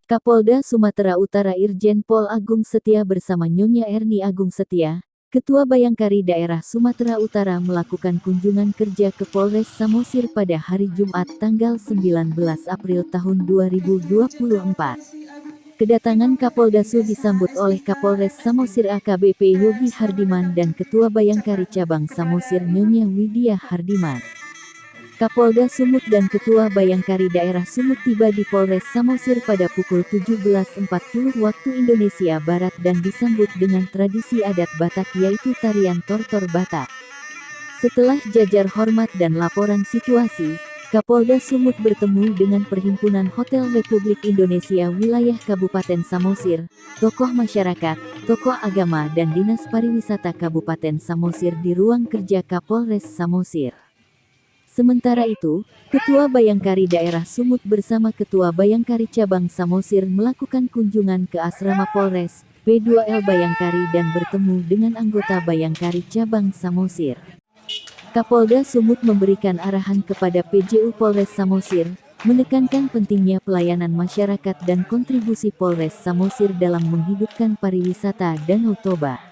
Kapolda Sumatera Utara Irjen Pol Agung Setia bersama Nyonya Erni Agung Setia, Ketua Bayangkari Daerah Sumatera Utara melakukan kunjungan kerja ke Polres Samosir pada hari Jumat tanggal 19 April tahun 2024. Kedatangan Kapolda Su disambut oleh Kapolres Samosir AKBP Yogi Hardiman dan Ketua Bayangkari Cabang Samosir Nyonya Widya Hardiman. Kapolda Sumut dan Ketua Bayangkari Daerah Sumut tiba di Polres Samosir pada pukul 17.40 waktu Indonesia Barat dan disambut dengan tradisi adat Batak yaitu tarian tortor Batak. Setelah jajar hormat dan laporan situasi, Kapolda Sumut bertemu dengan Perhimpunan Hotel Republik Indonesia Wilayah Kabupaten Samosir, tokoh masyarakat, tokoh agama dan Dinas Pariwisata Kabupaten Samosir di ruang kerja Kapolres Samosir. Sementara itu, Ketua Bayangkari Daerah Sumut bersama Ketua Bayangkari Cabang Samosir melakukan kunjungan ke Asrama Polres P2L Bayangkari dan bertemu dengan anggota Bayangkari Cabang Samosir. Kapolda Sumut memberikan arahan kepada PJU Polres Samosir, menekankan pentingnya pelayanan masyarakat dan kontribusi Polres Samosir dalam menghidupkan pariwisata Danau Toba.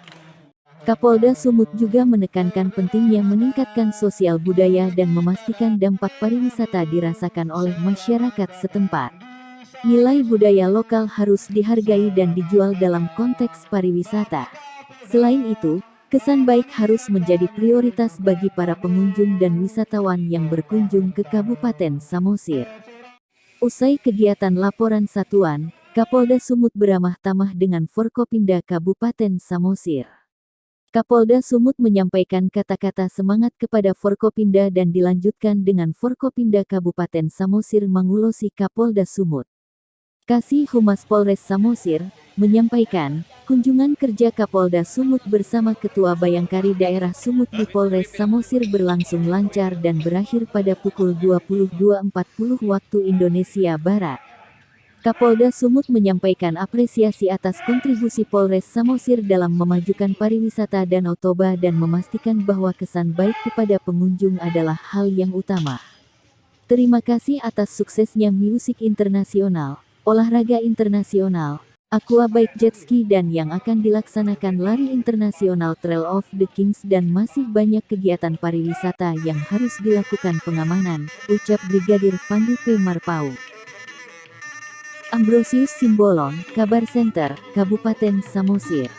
Kapolda Sumut juga menekankan pentingnya meningkatkan sosial budaya dan memastikan dampak pariwisata dirasakan oleh masyarakat setempat. Nilai budaya lokal harus dihargai dan dijual dalam konteks pariwisata. Selain itu, kesan baik harus menjadi prioritas bagi para pengunjung dan wisatawan yang berkunjung ke Kabupaten Samosir. Usai kegiatan laporan satuan, Kapolda Sumut beramah tamah dengan Forkopimda Kabupaten Samosir. Kapolda Sumut menyampaikan kata-kata semangat kepada Forkopimda dan dilanjutkan dengan Forkopimda Kabupaten Samosir mengulosi Kapolda Sumut. Kasih Humas Polres Samosir menyampaikan, kunjungan kerja Kapolda Sumut bersama Ketua Bayangkari Daerah Sumut di Polres Samosir berlangsung lancar dan berakhir pada pukul 22.40 waktu Indonesia Barat. Kapolda Sumut menyampaikan apresiasi atas kontribusi Polres Samosir dalam memajukan pariwisata Danau Toba dan memastikan bahwa kesan baik kepada pengunjung adalah hal yang utama. Terima kasih atas suksesnya musik internasional, olahraga internasional, aqua bike jet ski dan yang akan dilaksanakan lari internasional Trail of the Kings dan masih banyak kegiatan pariwisata yang harus dilakukan pengamanan, ucap Brigadir Fandu P. Marpau. Ambrosius Simbolon, Kabar Center, Kabupaten Samosir.